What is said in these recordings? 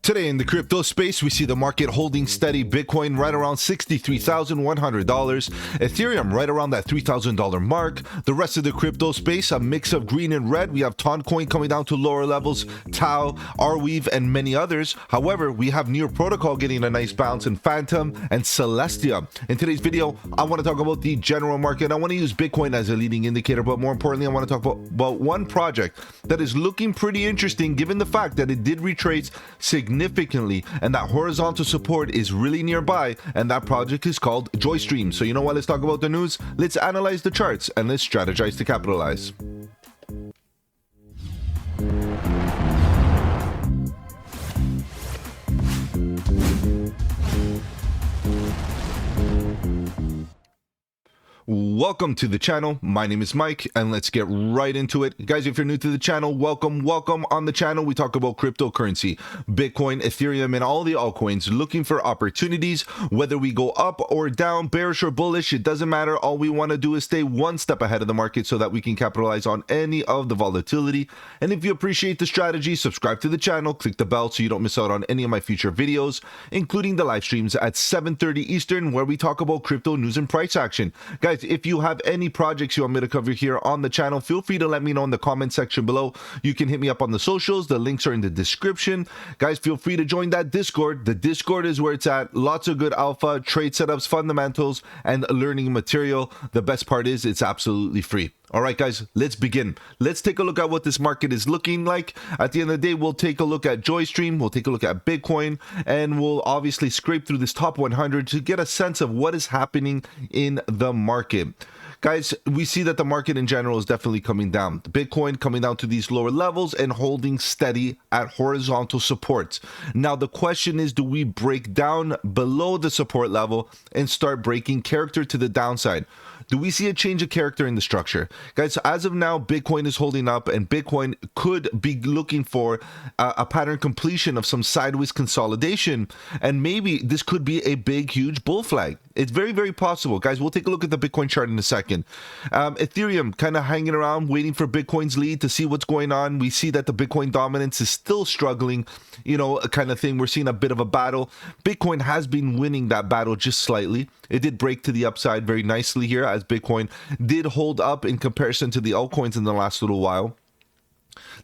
Today in the crypto space, we see the market holding steady. Bitcoin right around $63,100, Ethereum right around that $3,000 mark. The rest of the crypto space, a mix of green and red. We have Altcoin coming down to lower levels, Tau, Arweave, and many others. However, we have Near Protocol getting a nice bounce in Phantom and Celestia. In today's video, I want to talk about the general market. I want to use Bitcoin as a leading indicator, but more importantly, I want to talk about one project that is looking pretty interesting given the fact that it did retrace significantly and that horizontal support is really nearby, and that project is called Joystream. So you know what, let's talk about the news, let's analyze the charts, and let's strategize to capitalize. Welcome to the channel. My name is Mike, and let's get right into it. Guys, if you're new to the channel, welcome. On the channel, we talk about cryptocurrency, Bitcoin, Ethereum, and all the altcoins, looking for opportunities, whether we go up or down, bearish or bullish, it doesn't matter. All we want to do is stay one step ahead of the market so that we can capitalize on any of the volatility. And if you appreciate the strategy, subscribe to the channel, click the bell so you don't miss out on any of my future videos, including the live streams at 7:30 Eastern, where we talk about crypto news and price action. Guys, if you have any projects you want me to cover here on the channel, feel free to let me know in the comment section below. You can hit me up on the socials. The links are in the description. Guys, feel free to join that Discord. The Discord is where it's at. Lots of good alpha, trade setups, fundamentals, and learning material. The best part is it's absolutely free. All right, guys, let's begin. Let's take a look at what this market is looking like. At the end of the day, we'll take a look at Joystream, we'll take a look at Bitcoin, and we'll obviously scrape through this top 100 to get a sense of what is happening in the market. Guys, we see that the market in general is definitely coming down. Bitcoin coming down to these lower levels and holding steady at horizontal supports. Now, the question is, do we break down below the support level and start breaking character to the downside? Do we see a change of character in the structure? Guys, as of now, Bitcoin is holding up, and Bitcoin could be looking for a pattern completion of some sideways consolidation, and maybe this could be a big, huge bull flag. It's very, very possible. Guys, we'll take a look at the Bitcoin chart in a second. Ethereum kind of hanging around, waiting for Bitcoin's lead to see what's going on. We see that the Bitcoin dominance is still struggling, you know, a kind of thing. We're seeing a bit of a battle. Bitcoin has been winning that battle just slightly. It did break to the upside very nicely here, as Bitcoin did hold up in comparison to the altcoins in the last little while.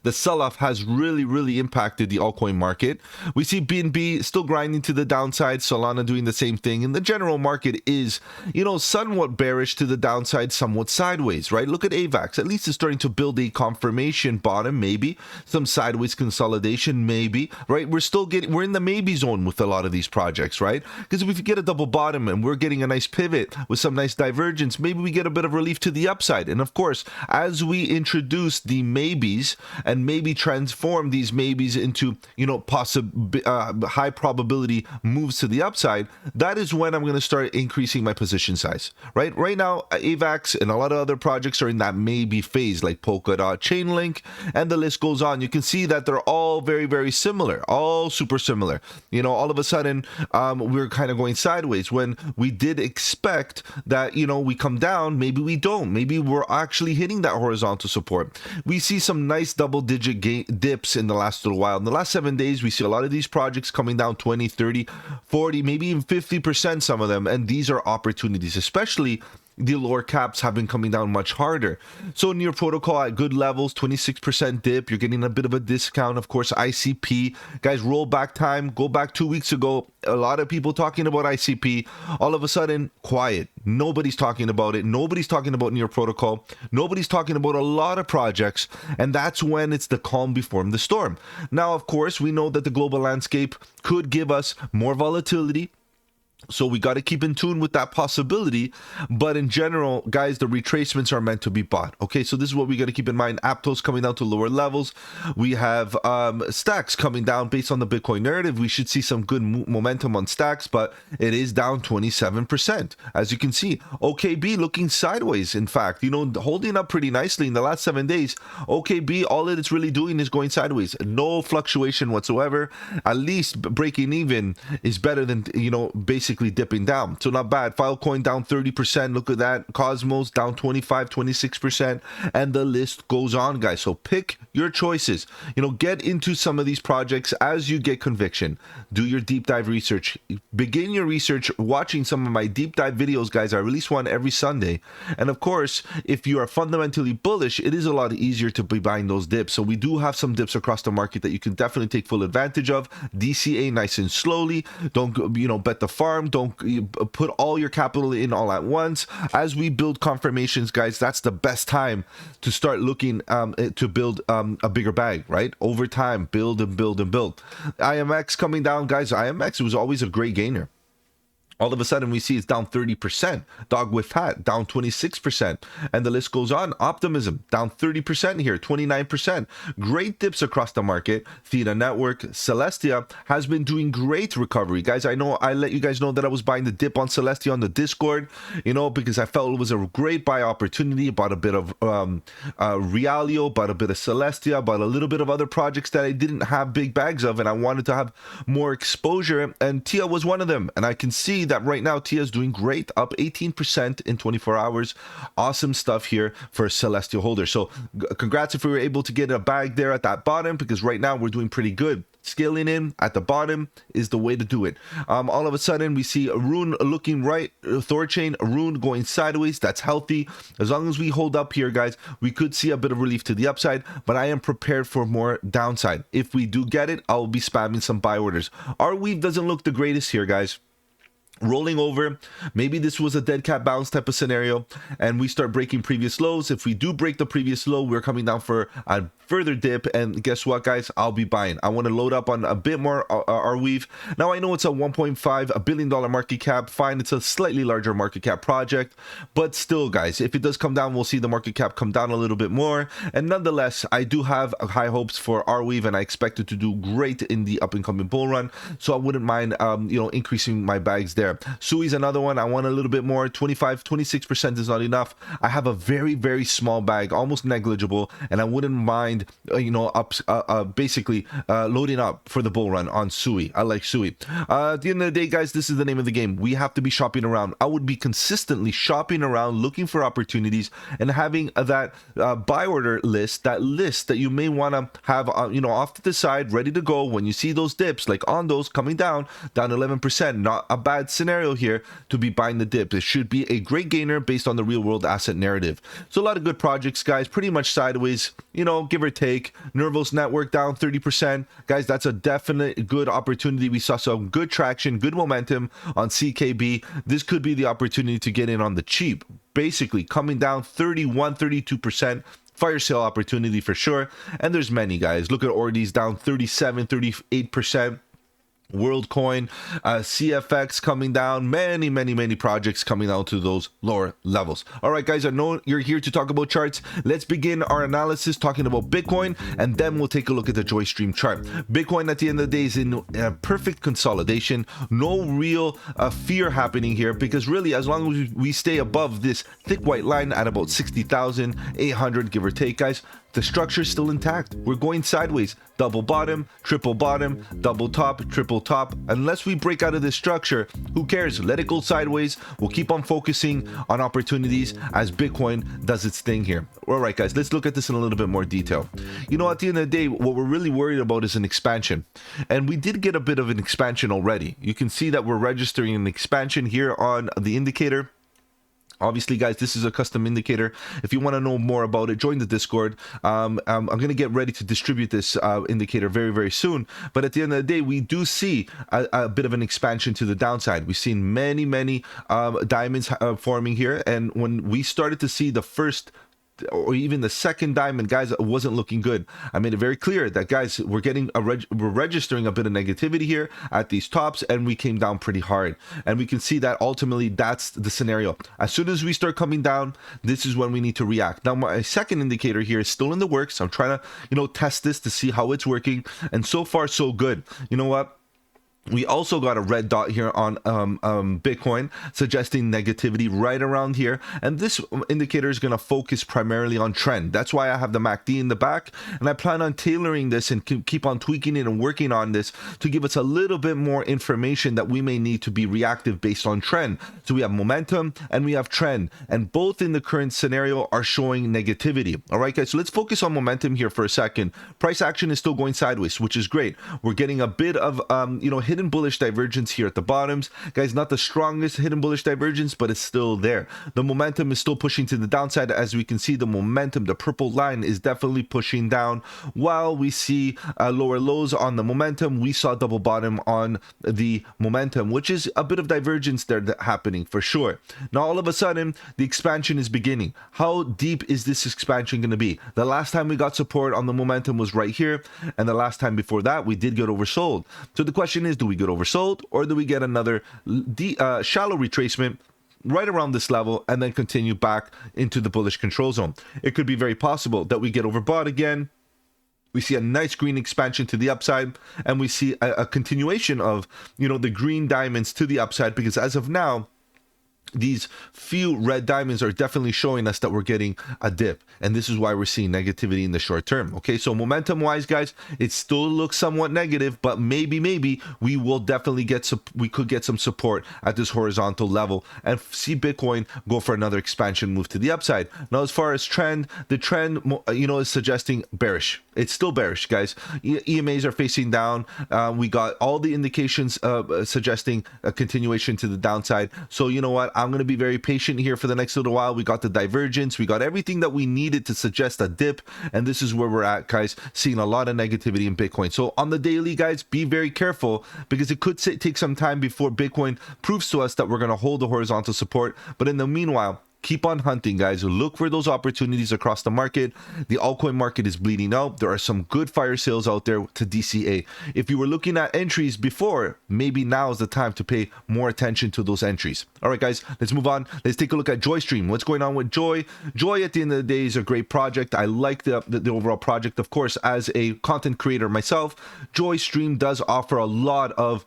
The sell-off has really impacted the altcoin market. We see BNB still grinding to the downside, Solana doing the same thing, and the general market is, you know, somewhat bearish to the downside, somewhat sideways, right? Look at AVAX. At least it's starting to build a confirmation bottom, maybe some sideways consolidation, maybe, right? We're in the maybe zone with a lot of these projects, right? Because if we get a double bottom and we're getting a nice pivot with some nice divergence, maybe we get a bit of relief to the upside. And of course, as we introduce the maybes and maybe transform these maybes into, you know, high probability moves to the upside, that is when I'm going to start increasing my position size, right? Right now, AVAX and a lot of other projects are in that maybe phase, like Polkadot, Chainlink, and the list goes on. You can see that they're all very similar, all super similar. You know, all of a sudden, we're kind of going sideways when we did expect that, you know, we come down. Maybe we don't. Maybe we're actually hitting that horizontal support. We see some nice double-digit dips in the last little while. In the last 7 days, we see a lot of these projects coming down 20, 30, 40, maybe even 50%, some of them. And these are opportunities, especially the lower caps have been coming down much harder. So Near Protocol at good levels, 26% dip. You're getting a bit of a discount. Of course, ICP. Guys, roll back time. Go back 2 weeks ago. A lot of people talking about ICP. All of a sudden, quiet. Nobody's talking about it. Nobody's talking about Near Protocol. Nobody's talking about a lot of projects. And that's when it's the calm before the storm. Now, of course, we know that the global landscape could give us more volatility. So we got to keep in tune with that possibility. But in general, guys, the retracements are meant to be bought. Okay, so this is what we got to keep in mind. Aptos coming down to lower levels. We have stacks coming down based on the Bitcoin narrative. We should see some good momentum on stacks, but it is down 27%. As you can see, OKB looking sideways. In fact, you know, holding up pretty nicely in the last 7 days. OKB, all that it's really doing is going sideways. No fluctuation whatsoever. At least breaking even is better than, you know, basically basically dipping down. So not bad. Filecoin down 30%. Look at that. Cosmos down 25, 26%. And the list goes on, guys. So pick your choices. You know, get into some of these projects as you get conviction. Do your deep dive research. Begin your research watching some of my deep dive videos, guys. I release one every Sunday. And of course, if you are fundamentally bullish, it is a lot easier to be buying those dips. So we do have some dips across the market that you can definitely take full advantage of. DCA nice and slowly. Don't, you know, bet the farm. Don't put all your capital in all at once. As we build confirmations, guys, that's the best time to start looking to build a bigger bag, right? Over time, build and build and build. IMX coming down, guys. IMX was always a great gainer. All of a sudden, we see it's down 30%. Dog with Hat down 26%. And the list goes on. Optimism down 30% here, 29%. Great dips across the market. Theta Network, Celestia has been doing great recovery. Guys, I know I let you guys know that I was buying the dip on Celestia on the Discord, you know, because I felt it was a great buy opportunity. Bought a bit of Realio, bought a bit of Celestia, bought a little bit of other projects that I didn't have big bags of, and I wanted to have more exposure. And Tia was one of them. And I can see that right now Tia is doing great, up 18% in 24 hours. Awesome stuff here for Celestial holders. So congrats if we were able to get a bag there at that bottom, because right now we're doing pretty good. Scaling in at the bottom is the way to do it. All of a sudden we see a Rune looking right, Thorchain, Rune going sideways. That's healthy. As long as we hold up here, guys, we could see a bit of relief to the upside, but I am prepared for more downside. If we do get it, I'll be spamming some buy orders. Our weave doesn't look the greatest here, guys. Rolling over, maybe this was a dead cat bounce type of scenario, and we start breaking previous lows. If we do break the previous low, we're coming down for a further dip, and guess what, guys? I'll be buying. I want to load up on a bit more our weave. Now I know it's a $1.5 billion market cap. Fine, it's a slightly larger market cap project, but still, guys, if it does come down, we'll see the market cap come down a little bit more. And nonetheless, I do have high hopes for our weave, and I expect it to do great in the up and coming bull run. So I wouldn't mind, you know, increasing my bags there. Sui's another one. I want a little bit more. 26% is not enough. I have a very small bag, almost negligible, and I wouldn't mind, you know, basically loading up for the bull run on Sui. I like Sui. At the end of the day, guys, this is the name of the game. We have to be shopping around. I would be consistently shopping around, looking for opportunities, and having that buy order list, that you may want to have, you know, off to the side, ready to go when you see those dips, like on those coming down 11%. Not a bad scenario here to be buying the dip. It should be a great gainer based on the real world asset narrative. So a lot of good projects, guys, pretty much sideways, you know, give or take. Nervos Network down 30%. Guys, that's a definite good opportunity. We saw some good traction, good momentum on CKB. This could be the opportunity to get in on the cheap. Basically coming down 32%. Fire sale opportunity for sure. And there's many, guys. Look at Ordi's down 38%. WorldCoin, CFX coming down, many projects coming down to those lower levels. All right, guys, I know you're here to talk about charts. Let's begin our analysis talking about Bitcoin, and then we'll take a look at the Joystream chart. Bitcoin at the end of the day is in perfect consolidation. No real fear happening here, because really, as long as we stay above this thick white line at about 60,800, give or take, guys, the structure is still intact. We're going sideways. Double bottom, triple bottom, double top, triple top. Unless we break out of this structure, who cares? Let it go sideways. We'll keep on focusing on opportunities as Bitcoin does its thing here. All right, guys, let's look at this in a little bit more detail. You know, at the end of the day, what we're really worried about is an expansion. And we did get a bit of an expansion already. You can see that we're registering an expansion here on the indicator. Obviously, guys, this is a custom indicator. If you want to know more about it, join the Discord. I'm going to get ready to distribute this indicator very soon. But at the end of the day, we do see a bit of an expansion to the downside. We've seen many diamonds forming here. And when we started to see the first or even the second diamond, guys, it wasn't looking good. I made it very clear that, guys, we're registering a bit of negativity here at these tops, and we came down pretty hard. And we can see that ultimately that's the scenario. As soon as we start coming down, this is when we need to react. Now, my second indicator here is still in the works. I'm trying to, you know, test this to see how it's working, and so far so good. You know what? We also got a red dot here on Bitcoin, suggesting negativity right around here. And this indicator is going to focus primarily on trend. That's why I have the MACD in the back. And I plan on tailoring this and keep on tweaking it and working on this to give us a little bit more information that we may need to be reactive based on trend. So we have momentum and we have trend. And both in the current scenario are showing negativity. All right, guys. So let's focus on momentum here for a second. Price action is still going sideways, which is great. We're getting a bit of, hidden bullish divergence here at the bottoms. Guys, not the strongest hidden bullish divergence, but it's still there. The momentum is still pushing to the downside. As we can see, the momentum, the purple line, is definitely pushing down. While we see lower lows on the momentum, we saw double bottom on the momentum, which is a bit of divergence there happening for sure. Now, all of a sudden, the expansion is beginning. How deep is this expansion going to be? The last time we got support on the momentum was right here, and the last time before that, we did get oversold. So the question is, do we get oversold, or do we get another shallow retracement right around this level and then continue back into the bullish control zone? It could be very possible that we get overbought again. We see a nice green expansion to the upside, and we see a continuation of, the green diamonds to the upside, because as of now, these few red diamonds are definitely showing us that we're getting a dip, and this is why we're seeing negativity in the short term. Okay, so momentum wise, guys, it still looks somewhat negative, but maybe we will definitely we could get some support at this horizontal level and see Bitcoin go for another expansion move to the upside. Now, as far as trend, the trend is suggesting bearish. It's still bearish, guys. EMAs are facing down. We got all the indications suggesting a continuation to the downside. So you know what, I'm going to be very patient here for the next little while. We got the divergence. We got everything that we needed to suggest a dip. And this is where we're at, guys, seeing a lot of negativity in Bitcoin. So on the daily, guys, be very careful, because it could take some time before Bitcoin proves to us that we're going to hold the horizontal support. But in the meanwhile, keep on hunting, guys. Look for those opportunities across the market. The altcoin market is bleeding out. There are some good fire sales out there to DCA. If you were looking at entries before, maybe now is the time to pay more attention to those entries. All right, guys, let's move on. Let's take a look at Joystream. What's going on with Joy? Joy, at the end of the day, is a great project. I like the overall project. Of course, as a content creator myself, Joystream does offer a lot of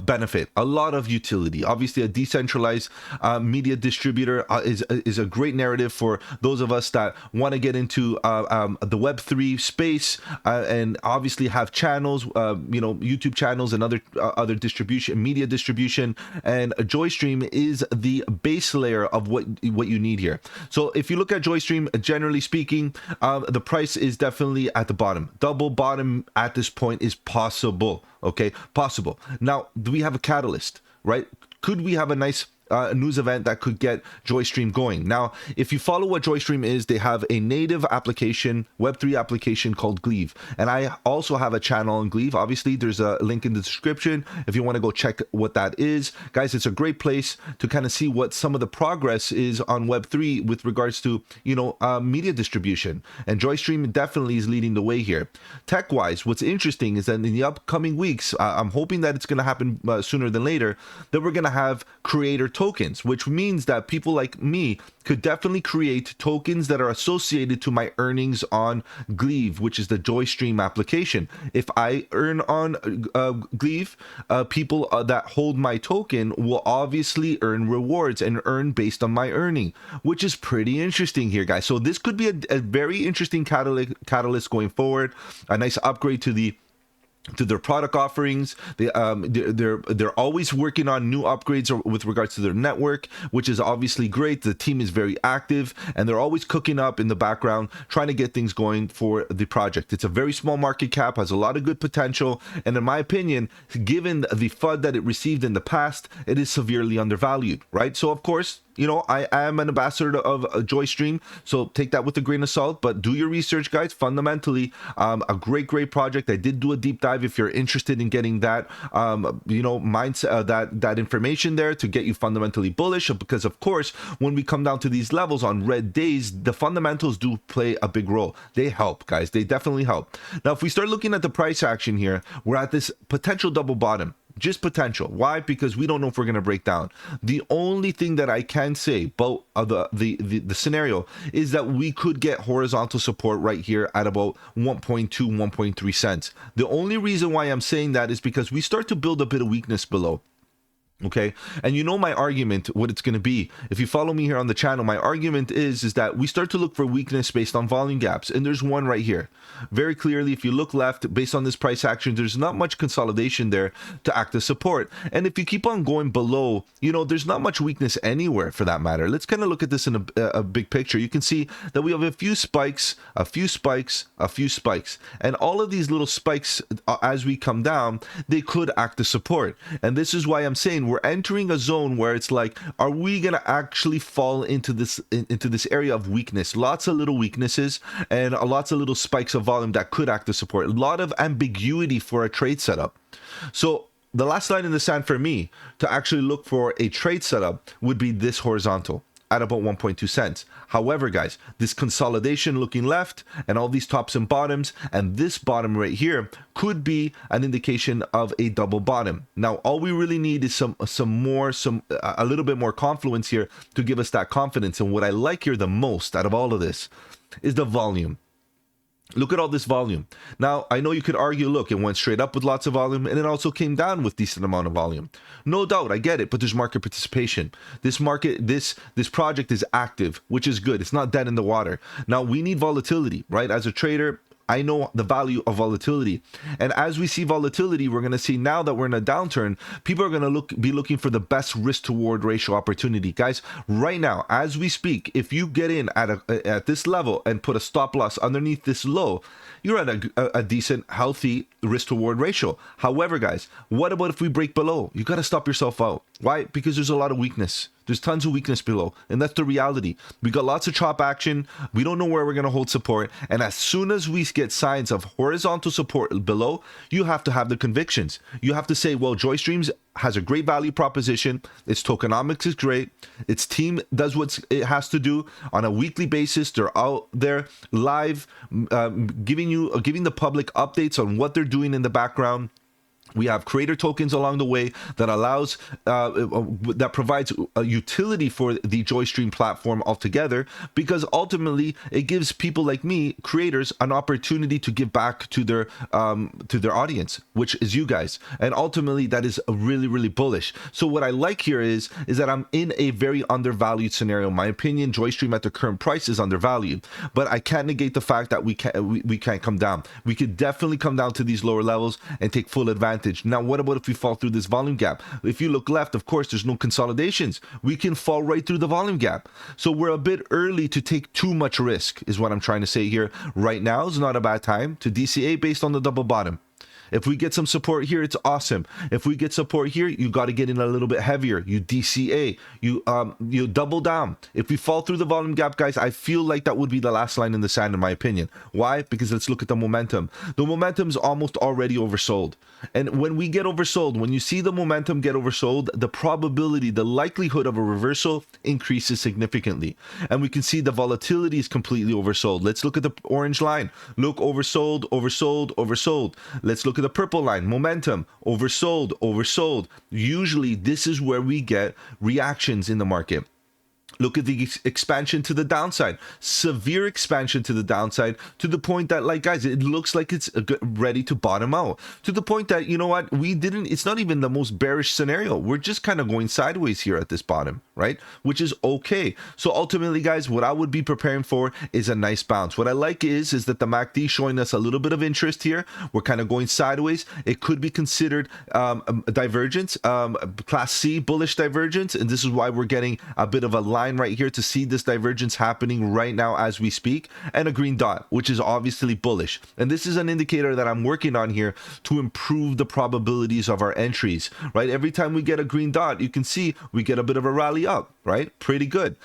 benefit, a lot of utility. Obviously, a decentralized media distributor is a great narrative for those of us that want to get into the Web3 space and obviously have channels, YouTube channels and other distribution, media distribution. And Joystream is the base layer of what you need here. So if you look at Joystream, generally speaking, the price is definitely at the bottom. Double bottom at this point is possible. Okay, possible. Now, do we have a catalyst, right? Could we have a nice news event that could get Joystream going? Now, if you follow what Joystream is, they have a native application, Web3 application called Gleave. And I also have a channel on Gleave. Obviously, there's a link in the description if you want to go check what that is. Guys, it's a great place to kind of see what some of the progress is on Web3 with regards to, media distribution. And Joystream definitely is leading the way here. Tech-wise, what's interesting is that in the upcoming weeks, I'm hoping that it's going to happen sooner than later, that we're going to have creator tokens, which means that people like me could definitely create tokens that are associated to my earnings on Gleave, which is the Joystream application. If I earn on Gleave, people that hold my token will obviously earn rewards and earn based on my earning, which is pretty interesting here, guys. So this could be a very interesting catalyst going forward, a nice upgrade to their product offerings. They're always working on new upgrades with regards to their network, which is obviously great. The team is very active, and they're always cooking up in the background, trying to get things going for the project. It's a very small market cap, has a lot of good potential, and in my opinion, given the FUD that it received in the past, it is severely undervalued, right? So of course, I am an ambassador of Joystream, so take that with a grain of salt, but do your research, guys. Fundamentally, a great project. I did do a deep dive if you're interested in getting that, mindset, that information there to get you fundamentally bullish, because of course, when we come down to these levels on red days, the fundamentals do play a big role. They help, guys. They definitely help. Now, if we start looking at the price action here, we're at this potential double bottom. just potential. Why? Because we don't know if we're going to break down. The only thing that I can say about the scenario is that we could get horizontal support right here at about 1.2, 1.3 cents. The only reason why I'm saying that is because we start to build a bit of weakness below. Okay, and you know my argument, what it's going to be. If you follow me here on the channel, my argument is that we start to look for weakness based on volume gaps, and there's one right here. Very clearly, if you look left, based on this price action, there's not much consolidation there to act as support. And if you keep on going below, you know, there's not much weakness anywhere for that matter. Let's kind of look at this in a big picture. You can see that we have a few spikes, a few spikes, a few spikes, and all of these little spikes, as we come down, they could act as support. And this is why I'm saying we're entering a zone where it's like, are we going to actually fall into this area of weakness? Lots of little weaknesses and lots of little spikes of volume that could act as support. A lot of ambiguity for a trade setup. So the last line in the sand for me to actually look for a trade setup would be this horizontal at about 1.2 cents. However, guys, this consolidation looking left and all these tops and bottoms and this bottom right here could be an indication of a double bottom. Now, all we really need is a little bit more confluence here to give us that confidence. And what I like here the most out of all of this is the volume. Look at all this volume. Now, I know you could argue, look, it went straight up with lots of volume and it also came down with decent amount of volume. No doubt, I get it, but there's market participation. This project is active, which is good. It's not dead in the water. Now, we need volatility, right? As a trader, I know the value of volatility. And as we see volatility, we're going to see now that we're in a downturn, people are going to be looking for the best risk to reward ratio opportunity. Guys, right now, as we speak, if you get in at this level and put a stop loss underneath this low, you're at a decent, healthy risk to reward ratio. However, guys, what about if we break below? You got to stop yourself out. Why? Because there's a lot of weakness. There's tons of weakness below, and that's the reality. We got lots of chop action. We don't know where we're going to hold support, and as soon as we get signs of horizontal support below, you have to have the convictions. You have to say, well, Joystream has a great value proposition. Its tokenomics is great. Its team does what it has to do on a weekly basis. They're out there live, giving the public updates on what they're doing in the background. We have creator tokens along the way that allows, that provides a utility for the Joystream platform altogether, because ultimately it gives people like me, creators, an opportunity to give back to their audience, which is you guys. And ultimately that is really, really bullish. So what I like here is that I'm in a very undervalued scenario. In my opinion, Joystream at the current price is undervalued, but I can't negate the fact that we can't come down. We could definitely come down to these lower levels and take full advantage. Now, what about if we fall through this volume gap? If you look left, of course, there's no consolidations. We can fall right through the volume gap. So we're a bit early to take too much risk, is what I'm trying to say here. Right now is not a bad time to DCA based on the double bottom. If we get some support here, it's awesome. If we get support here, you got to get in a little bit heavier. You DCA, you double down. If we fall through the volume gap, guys, I feel like that would be the last line in the sand, in my opinion. Why? Because let's look at the momentum. The momentum's almost already oversold. And when we get oversold, when you see the momentum get oversold, the probability, the likelihood of a reversal increases significantly. And we can see the volatility is completely oversold. Let's look at the orange line. Look, oversold, oversold, oversold. Let's look at the purple line, momentum, oversold, oversold. Usually this is where we get reactions in the market. Look at the expansion to the downside, severe expansion to the downside, to the point that, like, guys, it looks like it's ready to bottom out, to the point that, you know what, it's not even the most bearish scenario. We're just kind of going sideways here at this bottom, right? Which is okay. So ultimately, guys, what I would be preparing for is a nice bounce. What I like is that the MACD showing us a little bit of interest here. We're kind of going sideways. It could be considered a divergence, class C bullish divergence, and this is why we're getting a bit of a line right here to see this divergence happening right now as we speak, and a green dot, which is obviously bullish. And this is an indicator that I'm working on here to improve the probabilities of our entries, right? Every time we get a green dot, you can see we get a bit of a rally up, right? Pretty good.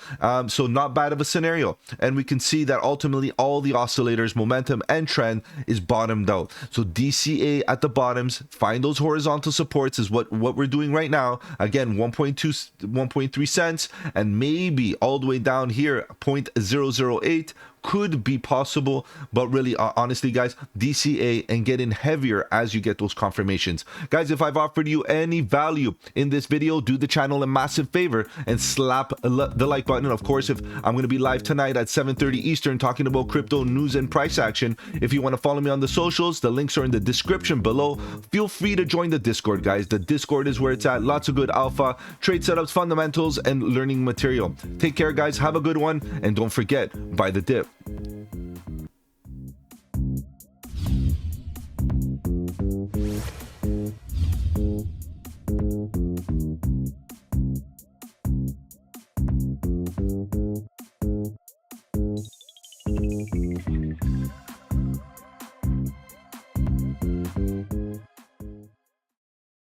So not bad of a scenario. And we can see that ultimately all the oscillators, momentum and trend is bottomed out. So DCA at the bottoms, find those horizontal supports is what we're doing right now. Again, 1.3 cents, and maybe all the way down here 0.008 could be possible, but really honestly guys, DCA and getting heavier as you get those confirmations. Guys, if I've offered you any value in this video, do the channel a massive favor and slap the like button. Of course, if I'm going to be live tonight at 7:30 Eastern talking about crypto news and price action, if you want to follow me on the socials, the links are in the description below. Feel free to join the Discord, guys. The Discord is where it's at. Lots of good alpha, trade setups, fundamentals, and learning material. Take care, guys. Have a good one, and don't forget, buy the dip.